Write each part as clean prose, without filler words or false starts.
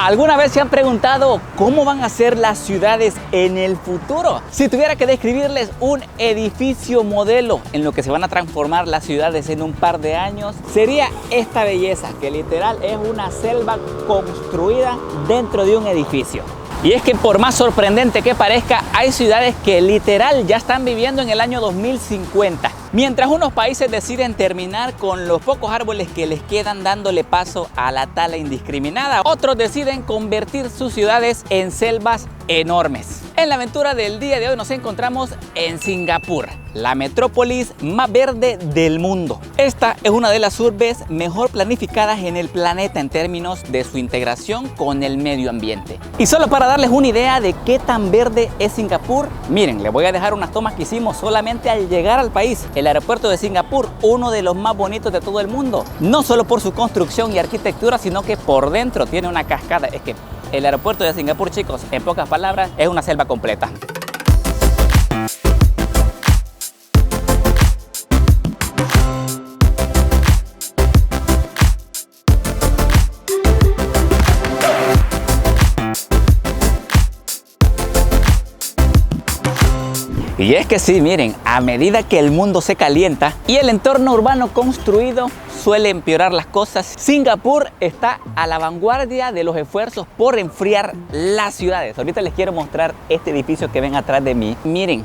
¿Alguna vez se han preguntado cómo van a ser las ciudades en el futuro? Si tuviera que describirles un edificio modelo en lo que se van a transformar las ciudades en un par de años, sería esta belleza, que literal es una selva construida dentro de un edificio. Y es que por más sorprendente que parezca, hay ciudades que literal ya están viviendo en el año 2050. Mientras unos países deciden terminar con los pocos árboles que les quedan dándole paso a la tala indiscriminada, otros deciden convertir sus ciudades en selvas enormes. En la aventura del día de hoy nos encontramos en Singapur, la metrópolis más verde del mundo. Esta es una de las urbes mejor planificadas en el planeta en términos de su integración con el medio ambiente. Y solo para darles una idea de qué tan verde es Singapur, miren, les voy a dejar unas tomas que hicimos solamente al llegar al país. El aeropuerto de Singapur, uno de los más bonitos de todo el mundo, no solo por su construcción y arquitectura, sino que por dentro tiene una cascada. Es que el aeropuerto de Singapur, chicos, en pocas palabras, es una selva completa. Y es que sí, miren, a medida que el mundo se calienta y el entorno urbano construido suele empeorar las cosas, Singapur está a la vanguardia de los esfuerzos por enfriar las ciudades. Ahorita les quiero mostrar este edificio que ven atrás de mí. Miren,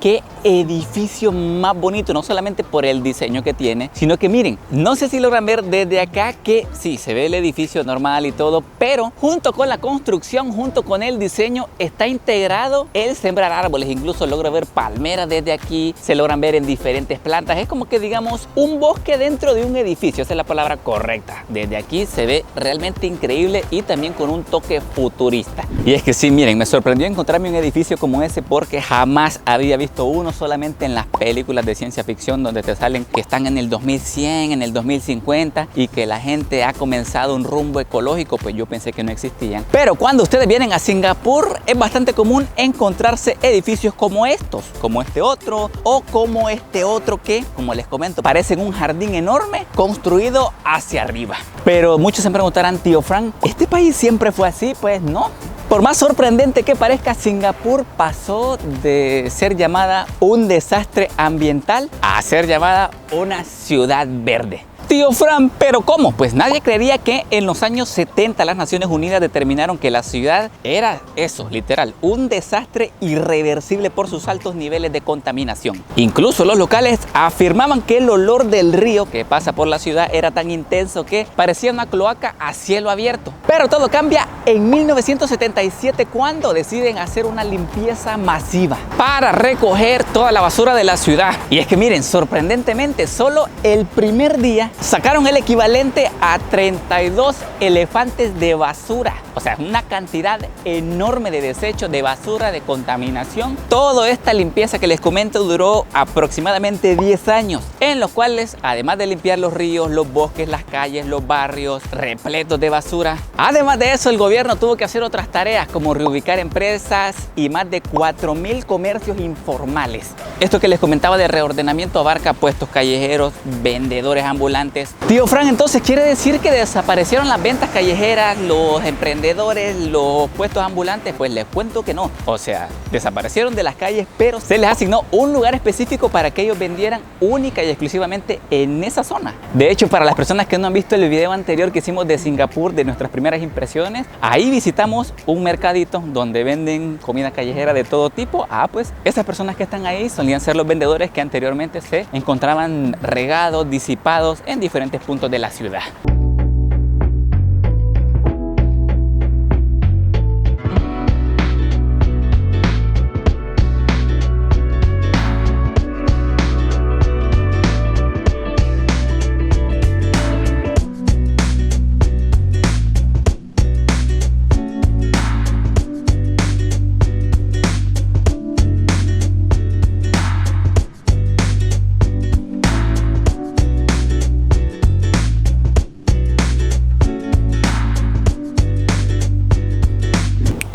qué edificio más bonito, no solamente por el diseño que tiene, sino que miren, no sé si logran ver desde acá que sí, se ve el edificio normal y todo, pero junto con la construcción, junto con el diseño, está integrado el sembrar árboles. Incluso logro ver palmeras desde aquí, se logran ver en diferentes plantas. Es como que digamos un bosque dentro de un edificio, esa es la palabra correcta. Desde aquí se ve realmente increíble y también con un toque futurista. Y es que sí, miren, me sorprendió encontrarme un edificio como ese porque jamás había visto uno, solamente en las películas de ciencia ficción donde te salen que están en el 2100, en el 2050 y que la gente ha comenzado un rumbo ecológico. Pues yo pensé que no existían. Pero cuando ustedes vienen a Singapur es bastante común encontrarse edificios como estos, como este otro o como este otro que, como les comento, parecen un jardín enorme construido hacia arriba. Pero muchos se preguntarán, tío Frank, ¿este país siempre fue así? Pues no. Por más sorprendente que parezca, Singapur pasó de ser llamada un desastre ambiental a ser llamada una ciudad verde. Tío Fran, ¿pero cómo? Pues nadie creería que en los años 70 las Naciones Unidas determinaron que la ciudad era eso, literal, un desastre irreversible por sus altos niveles de contaminación. Incluso los locales afirmaban que el olor del río que pasa por la ciudad era tan intenso que parecía una cloaca a cielo abierto. Pero todo cambia en 1977 cuando deciden hacer una limpieza masiva para recoger toda la basura de la ciudad. Y es que miren, sorprendentemente, solo el primer día sacaron el equivalente a 32 elefantes de basura. O sea, una cantidad enorme de desechos, de basura, de contaminación. Toda esta limpieza que les comento duró aproximadamente 10 años, en los cuales, además de limpiar los ríos, los bosques, las calles, los barrios repletos de basura, además de eso, el gobierno tuvo que hacer otras tareas como reubicar empresas y más de 4.000 comercios informales. Esto que les comentaba de reordenamiento abarca puestos callejeros, vendedores ambulantes. Tío Fran, entonces quiere decir que desaparecieron las ventas callejeras, los emprendedores, los puestos ambulantes. Pues les cuento que no. O sea, desaparecieron de las calles, pero se les asignó un lugar específico para que ellos vendieran única y exclusivamente en esa zona. De hecho, para las personas que no han visto el video anterior que hicimos de Singapur, de nuestras primeras impresiones, ahí visitamos un mercadito donde venden comida callejera de todo tipo. Pues esas personas que están ahí solían ser los vendedores que anteriormente se encontraban regados, disipados en diferentes puntos de la ciudad.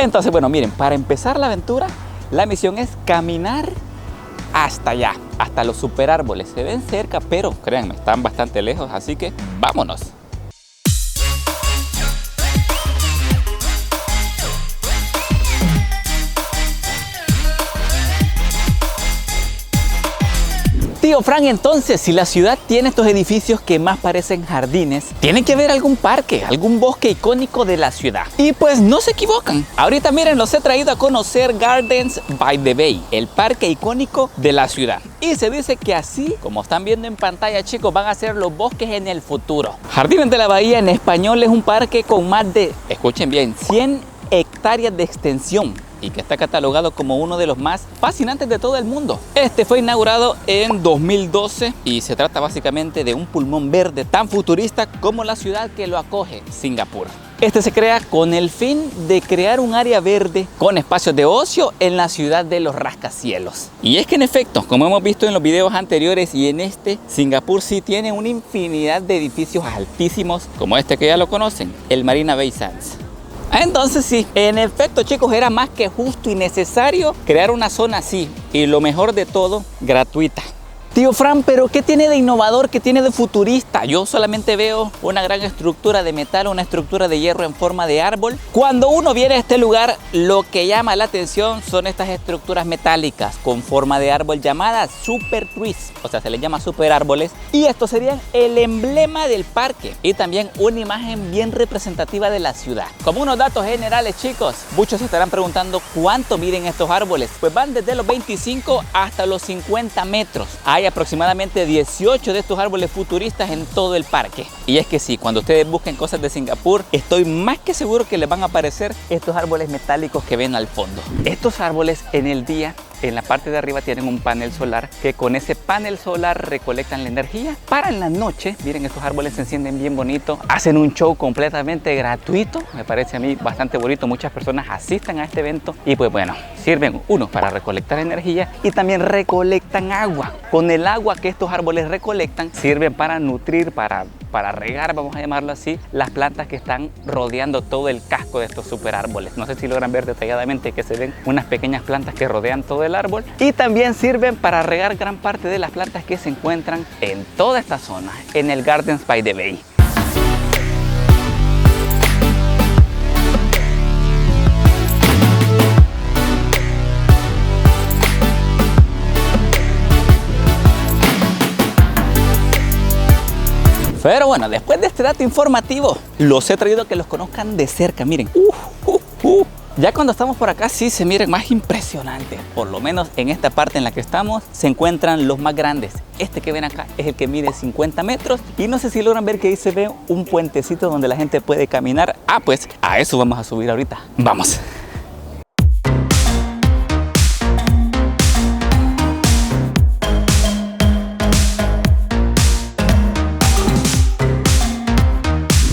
Entonces, bueno, miren, para empezar la aventura, la misión es caminar hasta allá, hasta los super árboles. Se ven cerca, pero créanme, están bastante lejos, así que vámonos. Tío Fran, entonces, si la ciudad tiene estos edificios que más parecen jardines, tiene que haber algún parque, algún bosque icónico de la ciudad. Y pues no se equivocan. Ahorita miren, los he traído a conocer Gardens by the Bay, el parque icónico de la ciudad. Y se dice que así, como están viendo en pantalla, chicos, van a ser los bosques en el futuro. Jardines de la Bahía en español es un parque con más de, escuchen bien, 100 hectáreas de extensión y que está catalogado como uno de los más fascinantes de todo el mundo. Este fue inaugurado en 2012 y se trata básicamente de un pulmón verde tan futurista como la ciudad que lo acoge, Singapur. Este se crea con el fin de crear un área verde con espacios de ocio en la ciudad de los rascacielos. Y es que en efecto, como hemos visto en los videos anteriores y en este, Singapur sí tiene una infinidad de edificios altísimos como este que ya lo conocen, el Marina Bay Sands. Entonces sí, en efecto, chicos, era más que justo y necesario crear una zona así y lo mejor de todo, gratuita. Tío Fran, pero ¿qué tiene de innovador? ¿Qué tiene de futurista? Yo solamente veo una gran estructura de metal, una estructura de hierro en forma de árbol. Cuando uno viene a este lugar, lo que llama la atención son estas estructuras metálicas con forma de árbol llamadas super trees, o sea, se les llama super árboles. Y estos serían el emblema del parque y también una imagen bien representativa de la ciudad. Como unos datos generales, chicos, muchos se estarán preguntando cuánto miden estos árboles. Pues van desde los 25 hasta los 50 metros. Hay aproximadamente 18 de estos árboles futuristas en todo el parque. Y es que sí, cuando ustedes busquen cosas de Singapur, estoy más que seguro que les van a aparecer estos árboles metálicos que ven al fondo. Estos árboles en el día, en la parte de arriba tienen un panel solar que con ese panel solar recolectan la energía para en la noche. Miren, estos árboles se encienden bien bonito, hacen un show completamente gratuito, me parece a mí bastante bonito. Muchas personas asisten a este evento y pues bueno, sirven uno para recolectar energía y también recolectan agua. Con el agua que estos árboles recolectan sirven para nutrir, para regar, vamos a llamarlo así, las plantas que están rodeando todo el casco de estos super árboles. No sé si logran ver detalladamente que se ven unas pequeñas plantas que rodean todo el árbol y también sirven para regar gran parte de las plantas que se encuentran en toda esta zona, en el Gardens by the Bay. Pero bueno, después de este dato informativo, los he traído a que los conozcan de cerca. Miren, ya cuando estamos por acá sí se miren más impresionantes. Por lo menos en esta parte en la que estamos se encuentran los más grandes. Este que ven acá es el que mide 50 metros y no sé si logran ver que ahí se ve un puentecito donde la gente puede caminar. Ah, pues a eso vamos a subir ahorita. Vamos.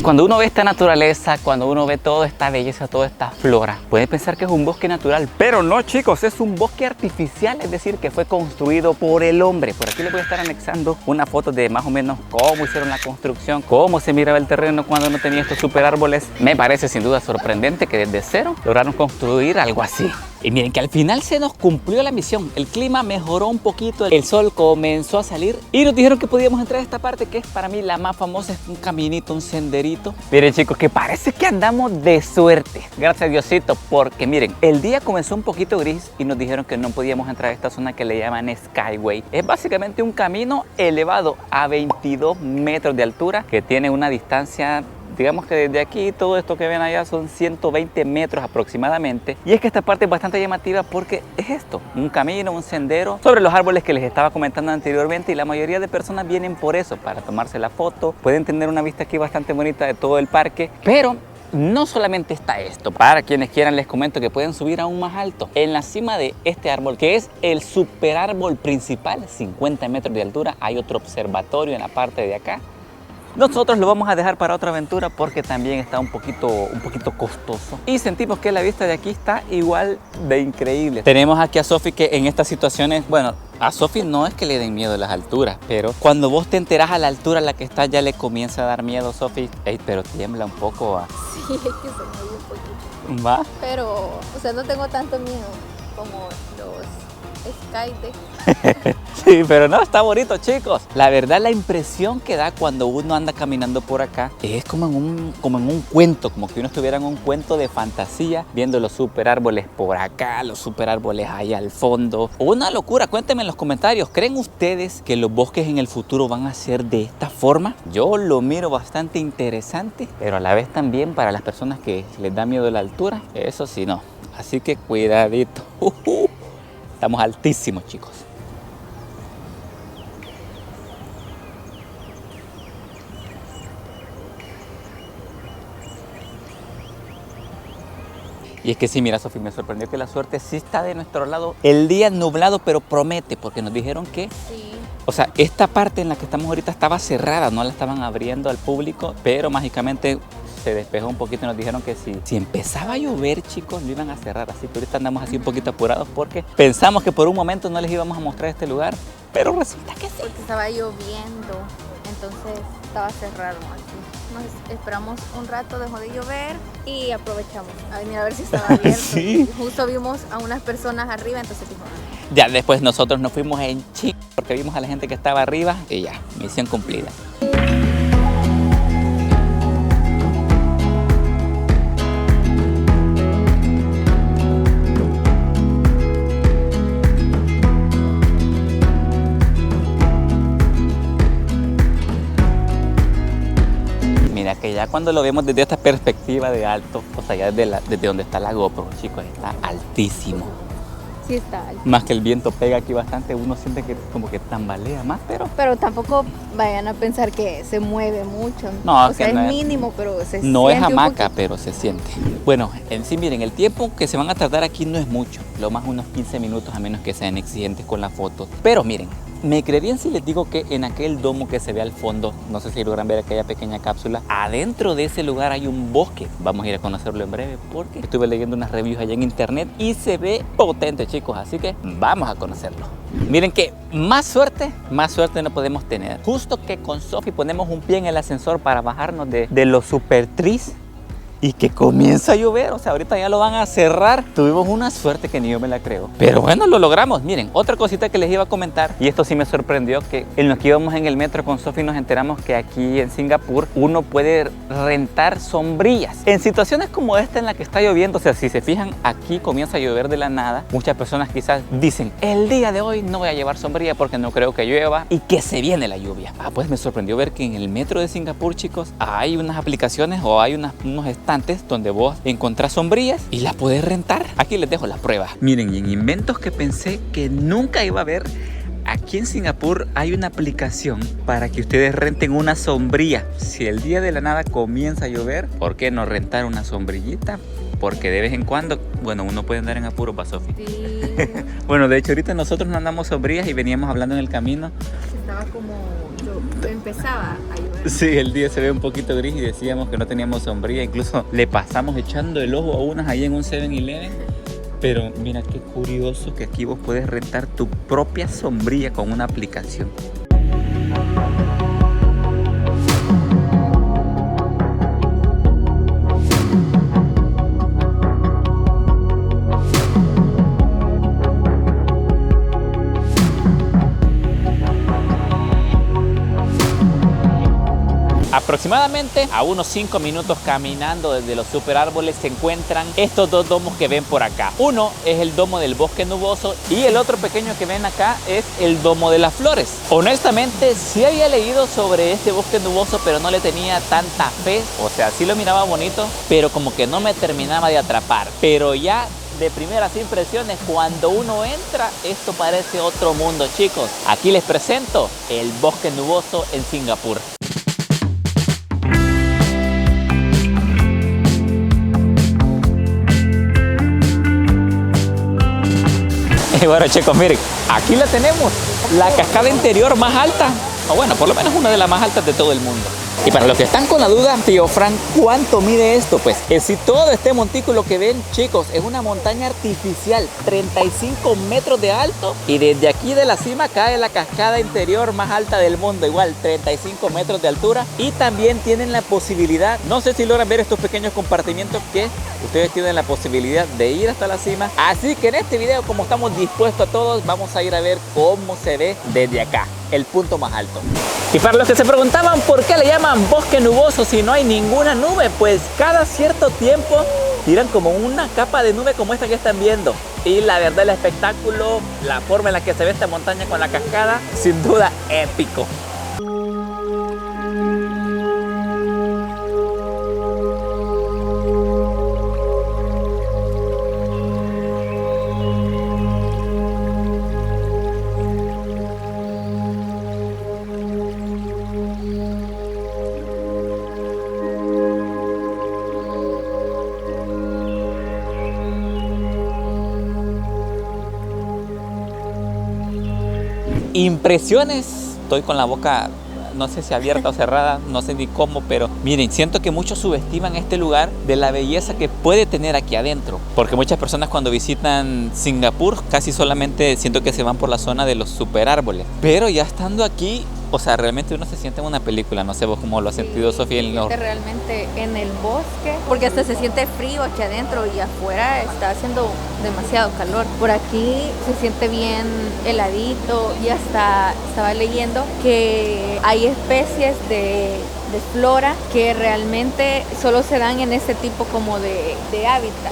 Cuando uno ve esta naturaleza, cuando uno ve toda esta belleza, toda esta flora, puede pensar que es un bosque natural, pero no, chicos, es un bosque artificial, es decir, que fue construido por el hombre. Por aquí les voy a estar anexando una foto de más o menos cómo hicieron la construcción, cómo se miraba el terreno cuando no tenía estos super árboles. Me parece sin duda sorprendente que desde cero lograron construir algo así. Y miren que al final se nos cumplió la misión. El clima mejoró un poquito, el sol comenzó a salir y nos dijeron que podíamos entrar a esta parte que es para mí la más famosa. Es un caminito, un senderito. Miren, chicos, que parece que andamos de suerte. Gracias a Diosito, porque miren, el día comenzó un poquito gris y nos dijeron que no podíamos entrar a esta zona que le llaman Skyway. Es básicamente un camino elevado a 22 metros de altura que tiene una distancia, digamos que desde aquí todo esto que ven allá son 120 metros aproximadamente. Y es que esta parte es bastante llamativa porque es esto, un camino, un sendero sobre los árboles que les estaba comentando anteriormente, y la mayoría de personas vienen por eso, para tomarse la foto. Pueden tener una vista aquí bastante bonita de todo el parque, pero no solamente está esto. Para quienes quieran les comento que pueden subir aún más alto. En la cima de este árbol, que es el super árbol principal, 50 metros de altura, hay otro observatorio en la parte de acá. Nosotros lo vamos a dejar para otra aventura porque también está un poquito costoso y sentimos que la vista de aquí está igual de increíble. Tenemos aquí a Sofi que en estas situaciones, bueno, a Sofi no es que le den miedo las alturas, pero cuando vos te enterás a la altura a la que está ya le comienza a dar miedo, Sofi. Ey, pero tiembla un poco. Sí, es que se mueve un poquito. ¿Va? Pero, o sea, no tengo tanto miedo como Skydeck. Sí, pero no, está bonito, chicos. La verdad, la impresión que da cuando uno anda caminando por acá es como en un cuento, como que uno estuviera en un cuento de fantasía, viendo los super árboles por acá, los super árboles allá al fondo. Una locura, cuéntenme en los comentarios, ¿creen ustedes que los bosques en el futuro van a ser de esta forma? Yo lo miro bastante interesante, pero a la vez también para las personas que les da miedo la altura, eso sí no. Así que cuidadito. Estamos altísimos, chicos. Y es que sí, mira, Sofía, me sorprendió que la suerte sí está de nuestro lado. El día nublado, pero promete, porque nos dijeron que... Sí. O sea, esta parte en la que estamos ahorita estaba cerrada, no la estaban abriendo al público, pero mágicamente se despejó un poquito y nos dijeron que si empezaba a llover, chicos, lo iban a cerrar. Así que ahorita andamos así un poquito apurados porque pensamos que por un momento no les íbamos a mostrar este lugar, pero resulta que sí. Porque estaba lloviendo, entonces estaba cerrado aquí. Nos esperamos un rato, dejó de llover y aprovechamos a venir a ver si estaba abierto. Sí. Y justo vimos a unas personas arriba, entonces dijo, Ya después nosotros nos fuimos en chico porque vimos a la gente que estaba arriba y ya, misión cumplida. Mira que ya cuando lo vemos desde esta perspectiva de alto, o sea, ya desde donde está la GoPro, chicos, está altísimo. sí está alto. Más que el viento pega aquí bastante, uno siente que como que tambalea más, pero tampoco vayan a pensar que se mueve mucho. No, o sea, que no es es- mínimo, pero se no es siente un hamaca, poquito. pero se siente. Bueno, en sí, miren, el tiempo que se van a tardar aquí no es mucho, lo más unos 15 minutos a menos que sean exigentes con la foto. Pero miren, me creerían si les digo que en aquel domo que se ve al fondo, no sé si logran ver aquella pequeña cápsula, adentro de ese lugar hay un bosque. Vamos a ir a conocerlo en breve porque estuve leyendo unas reviews allá en internet y se ve potente, chicos, así que vamos a conocerlo. Miren que más suerte no podemos tener. Justo que con Sofi ponemos un pie en el ascensor para bajarnos de los super tris y que comienza a llover, o sea, ahorita ya lo van a cerrar. Tuvimos una suerte que ni yo me la creo. Pero bueno, lo logramos. Miren, otra cosita que les iba a comentar, y esto sí me sorprendió, que en lo que íbamos en el metro con Sofi nos enteramos que aquí en Singapur uno puede rentar sombrillas. En situaciones como esta en la que está lloviendo, o sea, si se fijan, aquí comienza a llover de la nada. Muchas personas quizás dicen, el día de hoy no voy a llevar sombrilla porque no creo que llueva y que se viene la lluvia. Pues me sorprendió ver que en el metro de Singapur, chicos, hay unas aplicaciones o hay unos estantes donde vos encontrás sombrillas y las podés rentar. Aquí les dejo la prueba. Miren, y en inventos que pensé que nunca iba a ver, aquí en Singapur hay una aplicación para que ustedes renten una sombrilla. Si el día de la nada comienza a llover, ¿por qué no rentar una sombrillita? Porque de vez en cuando, bueno, uno puede andar en apuro, para Sofi. Sí, Bueno, de hecho ahorita nosotros no andamos sombrillas y veníamos hablando en el camino. estaba como, empezaba a llover. Sí, el día se ve un poquito gris y decíamos que no teníamos sombrilla. Incluso le pasamos echando el ojo a unas ahí en un 7-Eleven. Pero mira qué curioso que aquí vos puedes rentar tu propia sombrilla con una aplicación. Aproximadamente a unos 5 minutos caminando desde los super árboles se encuentran estos dos domos que ven por acá. Uno es el domo del bosque nuboso y el otro pequeño que ven acá es el domo de las flores. Honestamente sí había leído sobre este bosque nuboso, pero no le tenía tanta fe. O sea, sí lo miraba bonito, pero como que no me terminaba de atrapar. Pero ya de primeras impresiones, cuando uno entra, esto parece otro mundo, chicos. Aquí les presento el bosque nuboso en Singapur. Y bueno, chicos, miren, aquí la tenemos, la cascada interior más alta, o bueno, por lo menos una de las más altas de todo el mundo. Y para los que están con la duda, tío Frank, ¿cuánto mide esto? Pues si todo este montículo que ven, chicos, es una montaña artificial, 35 metros de alto, y desde aquí de la cima cae la cascada interior más alta del mundo, igual 35 metros de altura. Y también tienen la posibilidad, no sé si logran ver estos pequeños compartimientos, que ustedes tienen la posibilidad de ir hasta la cima. Así que en este video, como estamos dispuestos a todos, vamos a ir a ver cómo se ve desde acá, el punto más alto. Y para los que se preguntaban por qué le llaman bosque nuboso si no hay ninguna nube, pues cada cierto tiempo tiran como una capa de nube como esta que están viendo. Y la verdad, el espectáculo, la forma en la que se ve esta montaña con la cascada, sin duda épico. Impresiones, estoy con la boca, no sé si abierta o cerrada, no sé ni cómo, pero miren, siento que muchos subestiman este lugar de la belleza que puede tener aquí adentro, porque muchas personas cuando visitan Singapur casi solamente siento que se van por la zona de los super árboles, pero ya estando aquí, o sea, realmente uno se siente en una película. No sé vos cómo lo has sentido, Sofía. Realmente en el bosque, porque hasta se siente frío aquí adentro y afuera está haciendo demasiado calor. Por aquí se siente bien heladito y hasta estaba leyendo que hay especies de flora que realmente solo se dan en ese tipo como de hábitat.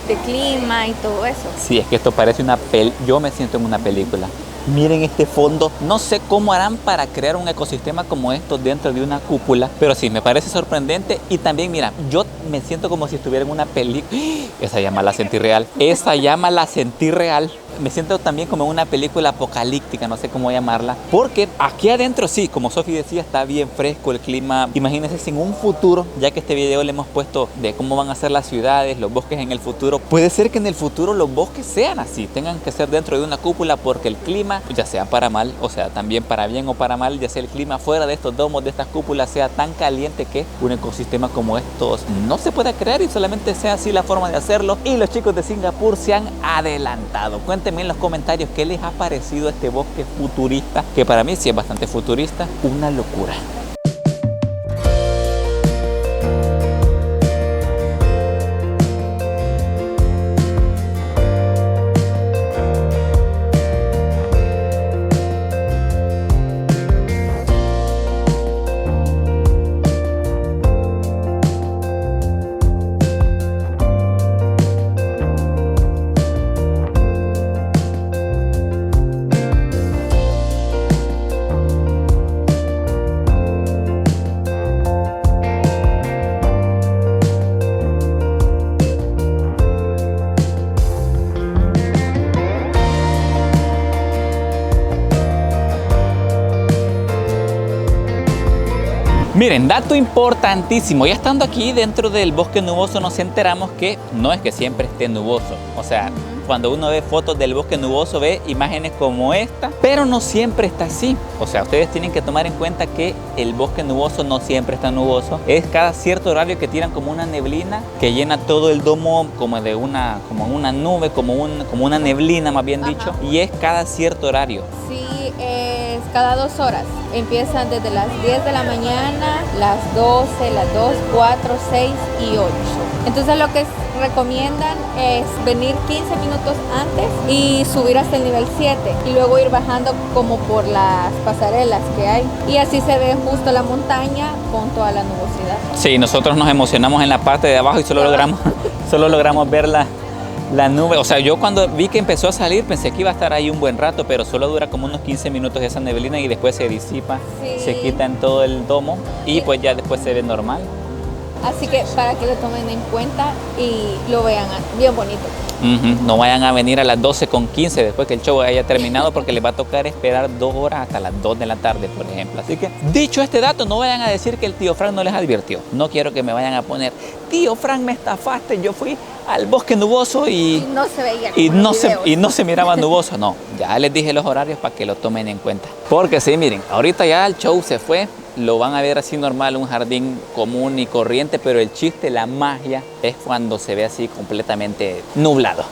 De clima y todo eso. Sí, es que esto parece una yo me siento en una película. Miren este fondo, no sé cómo harán para crear un ecosistema como esto dentro de una cúpula, pero sí, me parece sorprendente. Y también, mira, yo me siento como si estuviera en una película. Esa llama la sentí real. Esa llama la sentí real. Me siento también como en una película apocalíptica, no sé cómo llamarla, porque aquí adentro sí, como Sofi decía, está bien fresco el clima. Imagínense si en un futuro, ya que este video le hemos puesto de cómo van a ser las ciudades, los bosques en el futuro, puede ser que en el futuro los bosques sean así, tengan que ser dentro de una cúpula, porque el clima, ya sea para mal, o sea, también para bien o para mal, ya sea el clima fuera de estos domos, de estas cúpulas, sea tan caliente que un ecosistema como estos no se pueda crear y solamente sea así la forma de hacerlo. Y los chicos de Singapur se han adelantado. Cuéntenme en los comentarios qué les ha parecido este bosque futurista, que para mí sí es bastante futurista, una locura. Miren, dato importantísimo, ya estando aquí dentro del bosque nuboso nos enteramos que no es que siempre esté nuboso, o sea, cuando uno ve fotos del bosque nuboso ve imágenes como esta, pero no siempre está así. O sea, ustedes tienen que tomar en cuenta que el bosque nuboso no siempre está nuboso, es cada cierto horario que tiran como una neblina que llena todo el domo como de una nube, como una neblina más bien dicho, y es cada cierto horario. Sí, es cada 2 horas. Empiezan desde las 10 de la mañana, las 12, las 2, 4, 6 y 8. Entonces lo que recomiendan es venir 15 minutos antes y subir hasta el nivel 7 y luego ir bajando como por las pasarelas que hay. Y así se ve justo la montaña con toda la nubosidad. Sí, nosotros nos emocionamos en la parte de abajo y solo logramos ver la nube. O sea, yo cuando vi que empezó a salir pensé que iba a estar ahí un buen rato, pero solo dura como unos 15 minutos esa neblina y después se disipa, se quita en todo el domo y pues ya después se ve normal. Así que para que lo tomen en cuenta y lo vean bien bonito. No vayan a venir a las 12:15 después que el show haya terminado, porque les va a tocar esperar 2 horas hasta las 2 de la tarde, por ejemplo. Así que, dicho este dato, no vayan a decir que el tío Frank no les advirtió. No quiero que me vayan a poner, tío Frank, me estafaste, yo fui al bosque nuboso y no se veía y no se miraba nuboso. No, ya les dije los horarios para que lo tomen en cuenta. Porque sí, miren, ahorita ya el show se fue lo van a ver así normal, un jardín común y corriente, pero el chiste, la magia, es cuando se ve así completamente nublado.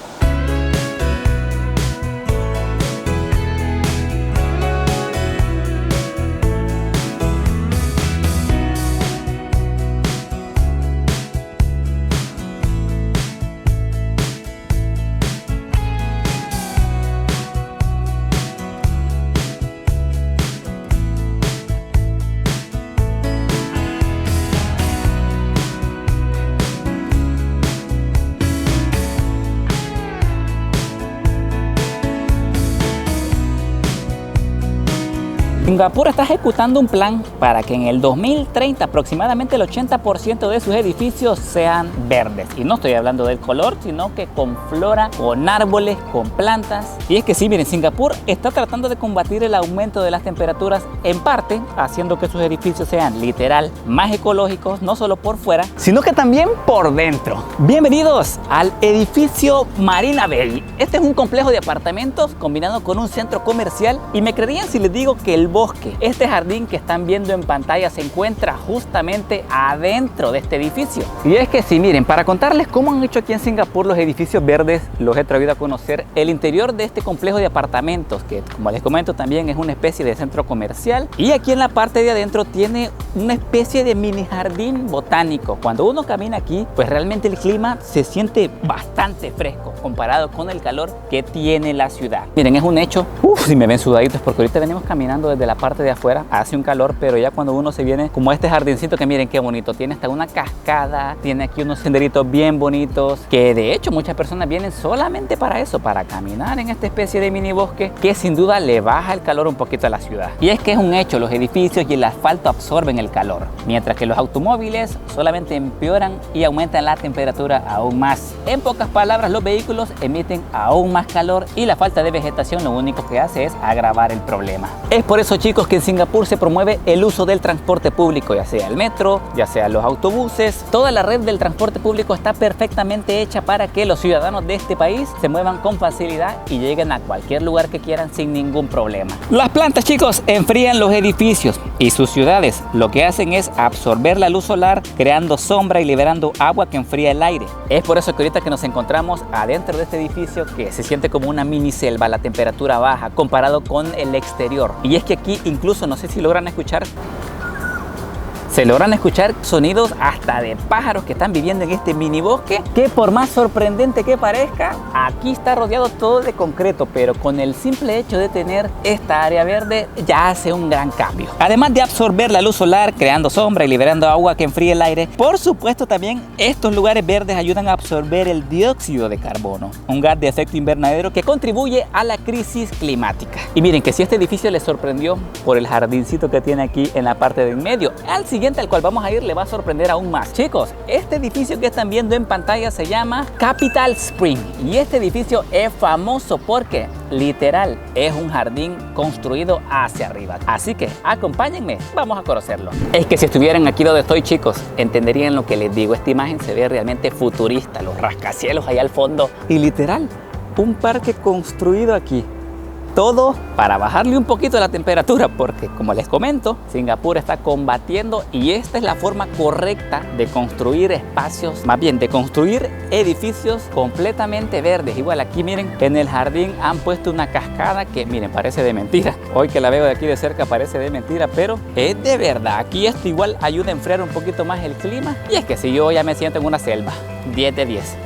Singapur está ejecutando un plan para que en el 2030 aproximadamente el 80% de sus edificios sean verdes. Y no estoy hablando del color, sino que con flora, con árboles, con plantas. Y es que sí, miren, Singapur está tratando de combatir el aumento de las temperaturas, en parte haciendo que sus edificios sean literal más ecológicos, no solo por fuera, sino que también por dentro. Bienvenidos al edificio Marina Bay. Este es un complejo de apartamentos combinado con un centro comercial, y me creerían si les digo que el bosque, este jardín que están viendo en pantalla, se encuentra justamente adentro de este edificio. Y es que sí, miren, para contarles cómo han hecho aquí en Singapur los edificios verdes, los he traído a conocer el interior de este complejo de apartamentos, que como les comento también es una especie de centro comercial, y aquí en la parte de adentro tiene una especie de mini jardín botánico. Cuando uno camina aquí, pues realmente el clima se siente bastante fresco comparado con el calor que tiene la ciudad. Miren, es un hecho, si me ven sudaditos, porque ahorita venimos caminando desde la parte de afuera, hace un calor, pero ya cuando uno se viene como a este jardincito, que miren qué bonito, tiene hasta una cascada, tiene aquí unos senderitos bien bonitos, que de hecho muchas personas vienen solamente para eso, para caminar en esta especie de mini bosque, que sin duda le baja el calor un poquito a la ciudad. Y es que es un hecho, los edificios y el asfalto absorben el calor, mientras que los automóviles solamente empeoran y aumentan la temperatura aún más. En pocas palabras, los vehículos emiten aún más calor, y la falta de vegetación lo único que hace es agravar el problema. Es por eso, chicos, que en Singapur se promueve el uso del transporte público, ya sea el metro, ya sea los autobuses. Toda la red del transporte público está perfectamente hecha para que los ciudadanos de este país se muevan con facilidad y lleguen a cualquier lugar que quieran sin ningún problema. Las plantas, chicos, enfrían los edificios, y sus ciudades lo que hacen es absorber la luz solar, creando sombra y liberando agua que enfría el aire. Es por eso que ahorita que nos encontramos adentro de este edificio, que se siente como una mini selva, la temperatura baja comparado con el exterior. Y es que aquí incluso, no sé si logran escuchar, se logran escuchar sonidos hasta de pájaros que están viviendo en este mini bosque, que por más sorprendente que parezca, aquí está rodeado todo de concreto, pero con el simple hecho de tener esta área verde ya hace un gran cambio. Además de absorber la luz solar, creando sombra y liberando agua que enfríe el aire, por supuesto también estos lugares verdes ayudan a absorber el dióxido de carbono, un gas de efecto invernadero que contribuye a la crisis climática. Y miren que si este edificio les sorprendió por el jardincito que tiene aquí en la parte de en medio, al siguiente al cual vamos a ir le va a sorprender aún más. Chicos, este edificio que están viendo en pantalla se llama Capital Spring, y este edificio es famoso porque literal es un jardín construido hacia arriba. Así que acompáñenme, vamos a conocerlo. Es que si estuvieran aquí donde estoy, chicos, entenderían lo que les digo. Esta imagen se ve realmente futurista, los rascacielos allá al fondo, y literal un parque construido aquí. Todo para bajarle un poquito la temperatura, porque como les comento, Singapur está combatiendo, y esta es la forma correcta de construir espacios, más bien de construir edificios completamente verdes. Igual aquí miren, en el jardín han puesto una cascada que miren, parece de mentira. Hoy que la veo de aquí de cerca parece de mentira, pero es de verdad. Aquí esto igual ayuda a enfriar un poquito más el clima, y es que si yo ya me siento en una selva, 10 de 10.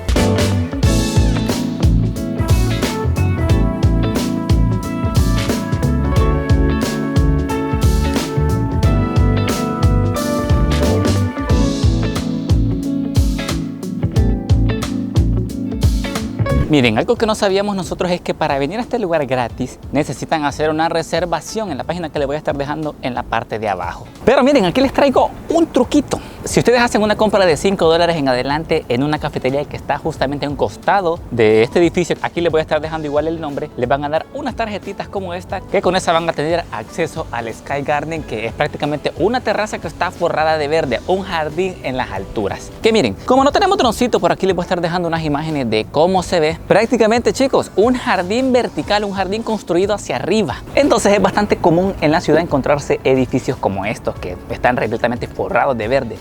Miren, algo que no sabíamos nosotros es que para venir a este lugar gratis necesitan hacer una reservación en la página que les voy a estar dejando en la parte de abajo. Pero miren, aquí les traigo un truquito. Si ustedes hacen una compra de $5 en adelante en una cafetería que está justamente a un costado de este edificio, aquí les voy a estar dejando igual el nombre, les van a dar unas tarjetitas como esta, que con esa van a tener acceso al Sky Garden, que es prácticamente una terraza que está forrada de verde, un jardín en las alturas. Que miren, como no tenemos droncito, por aquí les voy a estar dejando unas imágenes de cómo se ve. Prácticamente, chicos, un jardín vertical, un jardín construido hacia arriba. Entonces es bastante común en la ciudad encontrarse edificios como estos que están completamente forrados de verde.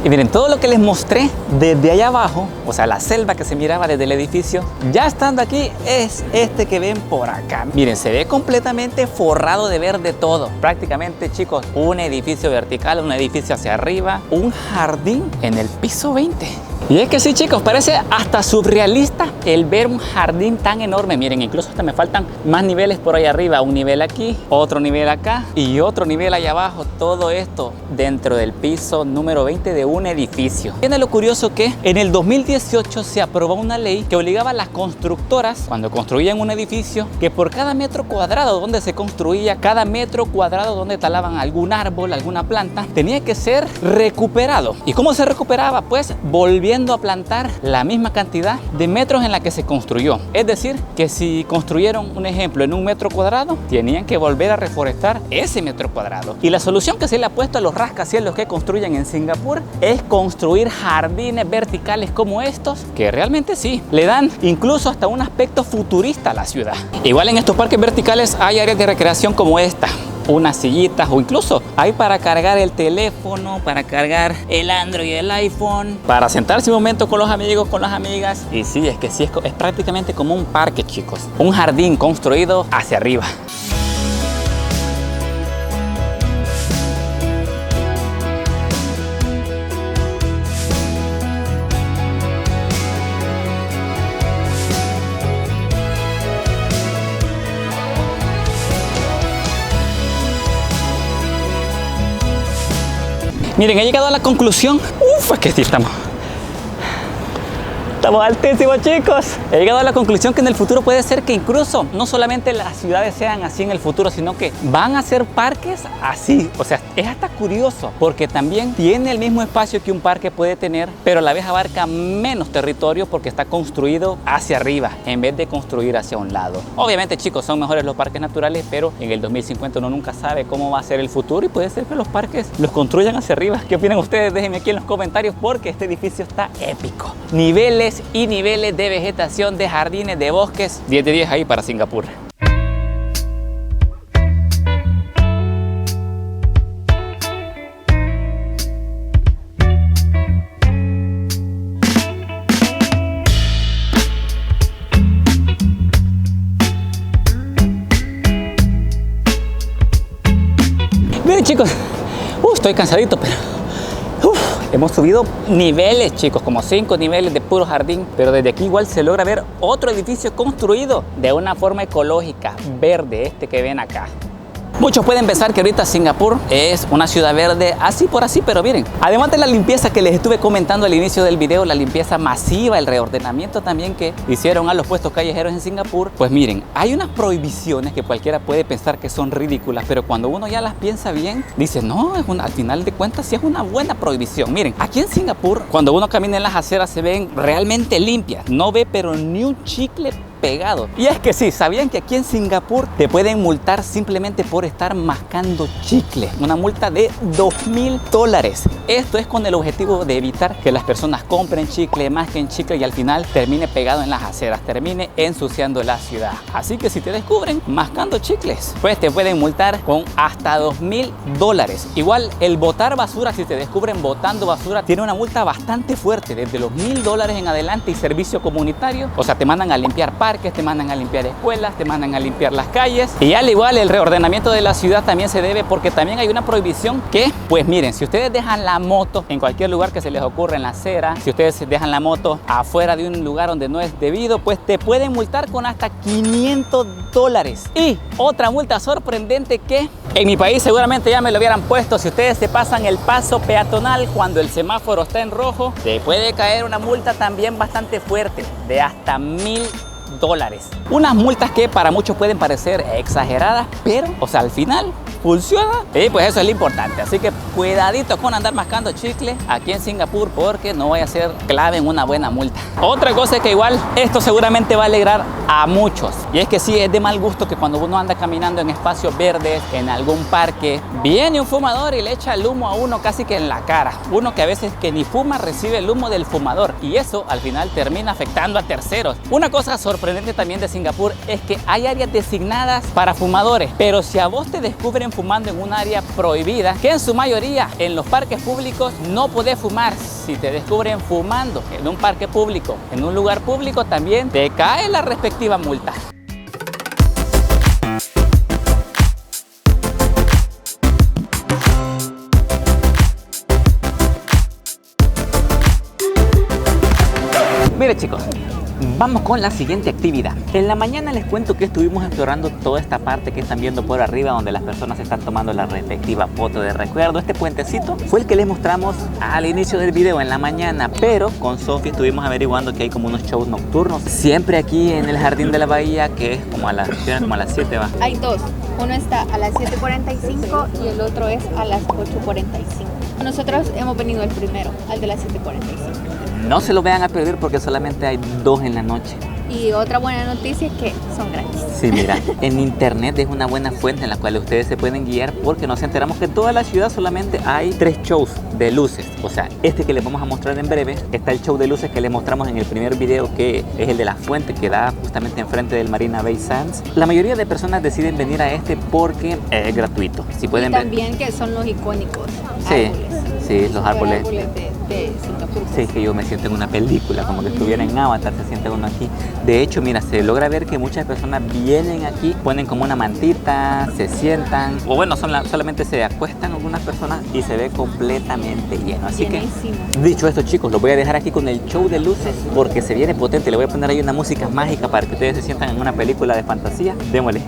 Y miren, todo lo que les mostré desde allá abajo, o sea, la selva que se miraba desde el edificio, ya estando aquí, es este que ven por acá. Miren, se ve completamente forrado de verde todo. Prácticamente, chicos, un edificio vertical, un edificio hacia arriba, un jardín en el piso 20. Y es que sí, chicos, parece hasta surrealista el ver un jardín tan enorme. Miren, incluso hasta me faltan más niveles por ahí arriba. Un nivel aquí, otro nivel acá y otro nivel allá abajo. Todo esto dentro del piso número 20 de un edificio. Viene lo curioso que en el 2018 se aprobó una ley que obligaba a las constructoras, cuando construían un edificio, que por cada metro cuadrado donde se construía, cada metro cuadrado donde talaban algún árbol, alguna planta, tenía que ser recuperado. ¿Y cómo se recuperaba? Pues volviendo a plantar la misma cantidad de metros en la que se construyó. Es decir, que si construyeron un ejemplo en un metro cuadrado, tenían que volver a reforestar ese metro cuadrado. Y la solución que se le ha puesto a los rascacielos que construyen en Singapur es construir jardines verticales como estos, que realmente sí, le dan incluso hasta un aspecto futurista a la ciudad. Igual en estos parques verticales hay áreas de recreación como esta, unas sillitas, o incluso hay para cargar el teléfono, para cargar el Android y el iPhone, para sentarse un momento con los amigos, con las amigas. Y sí, es que sí, es prácticamente como un parque, chicos, un jardín construido hacia arriba. Miren, he llegado a la conclusión. Es que sí estamos altísimos, chicos. He llegado a la conclusión que en el futuro puede ser que incluso no solamente las ciudades sean así en el futuro, sino que van a ser parques así. O sea, es hasta curioso porque también tiene el mismo espacio que un parque puede tener, pero a la vez abarca menos territorio porque está construido hacia arriba en vez de construir hacia un lado. Obviamente, chicos, son mejores los parques naturales, pero en el 2050 uno nunca sabe cómo va a ser el futuro y puede ser que los parques los construyan hacia arriba. ¿Qué opinan ustedes? Déjenme aquí en los comentarios porque este edificio está épico. Niveles y niveles de vegetación, de jardines, de bosques. 10 de 10 ahí para Singapur. Miren, chicos, estoy cansadito, pero hemos subido niveles, chicos, como 5 niveles de puro jardín, pero desde aquí igual se logra ver otro edificio construido de una forma ecológica, verde, este que ven acá. Muchos pueden pensar que ahorita Singapur es una ciudad verde así por así, pero miren, además de la limpieza que les estuve comentando al inicio del video, la limpieza masiva, el reordenamiento también que hicieron a los puestos callejeros en Singapur, pues miren, hay unas prohibiciones que cualquiera puede pensar que son ridículas, pero cuando uno ya las piensa bien, dice, no, al final de cuentas sí es una buena prohibición. Miren, aquí en Singapur, cuando uno camina en las aceras se ven realmente limpias, no ve pero ni un chicle pegado. Y es que sí, ¿sabían que aquí en Singapur te pueden multar simplemente por estar mascando chicle? Una multa de $2,000. Esto es con el objetivo de evitar que las personas compren chicle, masquen chicle y al final termine pegado en las aceras, termine ensuciando la ciudad. Así que si te descubren mascando chicles, pues te pueden multar con hasta $2,000. Igual el botar basura, si te descubren botando basura, tiene una multa bastante fuerte, desde los $1,000 en adelante, y servicio comunitario. O sea, te mandan a limpiar parques, te mandan a limpiar escuelas, te mandan a limpiar las calles. Y al igual el reordenamiento de la ciudad también se debe porque también hay una prohibición que, pues miren, si ustedes dejan la moto en cualquier lugar que se les ocurra en la acera, si ustedes dejan la moto afuera de un lugar donde no es debido, pues te pueden multar con hasta $500. Y otra multa sorprendente que en mi país seguramente ya me lo hubieran puesto: si ustedes se pasan el paso peatonal cuando el semáforo está en rojo, te puede caer una multa también bastante fuerte de hasta $1,000. dólares. Unas multas que para muchos pueden parecer exageradas, pero, o sea, al final funciona y pues eso es lo importante. Así que cuidadito con andar mascando chicle aquí en Singapur, porque no vaya a ser clave en una buena multa. Otra cosa es que igual esto seguramente va a alegrar a muchos, y es que sí, es de mal gusto que cuando uno anda caminando en espacios verdes, en algún parque, viene un fumador y le echa el humo a uno casi que en la cara. Uno que a veces que ni fuma recibe el humo del fumador, y eso al final termina afectando a terceros. Una cosa sorprendente también de Singapur es que hay áreas designadas para fumadores, pero si a vos te descubren fumando en un área prohibida, que en su mayoría en los parques públicos no podés fumar, si te descubren fumando en un parque público, en un lugar público, también te cae la respectiva multa. Mire chicos, vamos con la siguiente actividad. En la mañana les cuento que estuvimos explorando toda esta parte que están viendo por arriba, donde las personas están tomando la respectiva foto de recuerdo. Este puentecito fue el que les mostramos al inicio del video en la mañana, pero con Sofi estuvimos averiguando que hay como unos shows nocturnos siempre aquí en el Jardín de la Bahía, que es como a las 7 va. Hay dos, uno está a las 7:45 y el otro es a las 8:45. Nosotros hemos venido el primero, al de las 7:45. No se lo vayan a perder porque solamente hay 2 en la noche. Y otra buena noticia es que son gratis. Sí, mira, en internet es una buena fuente en la cual ustedes se pueden guiar, porque nos enteramos que en toda la ciudad solamente hay 3 shows de luces. O sea, este que les vamos a mostrar en breve, está el show de luces que les mostramos en el primer video, que es el de la fuente que da justamente enfrente del Marina Bay Sands. La mayoría de personas deciden venir a este porque es gratuito. Si pueden y también ver que son los icónicos sí, árboles. Sí, los árboles de Singapur. Sí, que yo me siento en una película, como que estuviera en Avatar, se siente uno aquí. De hecho, mira, se logra ver que muchas personas vienen aquí, ponen como una mantita, se sientan, o bueno, solamente se acuestan algunas personas y se ve completamente lleno. Así Llenísimo. que, dicho esto chicos, los voy a dejar aquí con el show de luces, porque se viene potente. Le voy a poner ahí una música mágica para que ustedes se sientan en una película de fantasía. Démosle.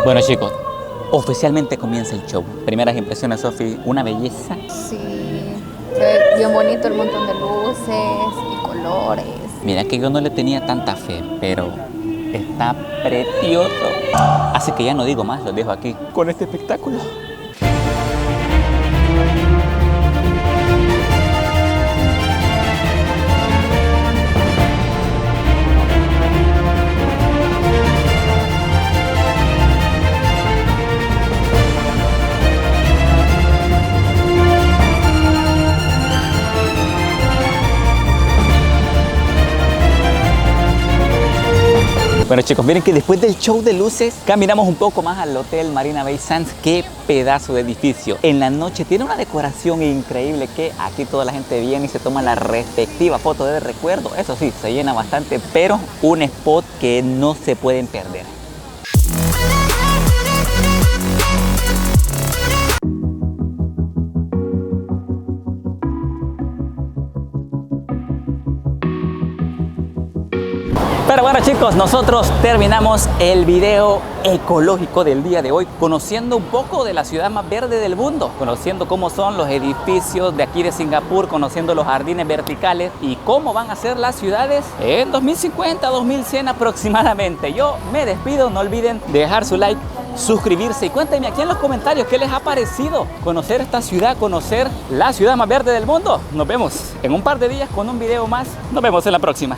Bueno chicos, oficialmente comienza el show. Primeras impresiones, Sofi, una belleza. Sí, se ve bien bonito, el montón de luces y colores. Mira que yo no le tenía tanta fe, pero está precioso. Así que ya no digo más, los dejo aquí con este espectáculo. Bueno chicos, miren que después del show de luces caminamos un poco más al Hotel Marina Bay Sands. Qué pedazo de edificio. En la noche tiene una decoración increíble que aquí toda la gente viene y se toma la respectiva foto de recuerdo. Eso sí, se llena bastante, pero un spot que no se pueden perder. Pero bueno chicos, nosotros terminamos el video ecológico del día de hoy, conociendo un poco de la ciudad más verde del mundo, conociendo cómo son los edificios de aquí de Singapur, conociendo los jardines verticales y cómo van a ser las ciudades en 2050, 2100 aproximadamente. Yo me despido, no olviden dejar su like, suscribirse y cuéntenme aquí en los comentarios qué les ha parecido conocer esta ciudad, conocer la ciudad más verde del mundo. Nos vemos en un par de días con un video más. Nos vemos en la próxima.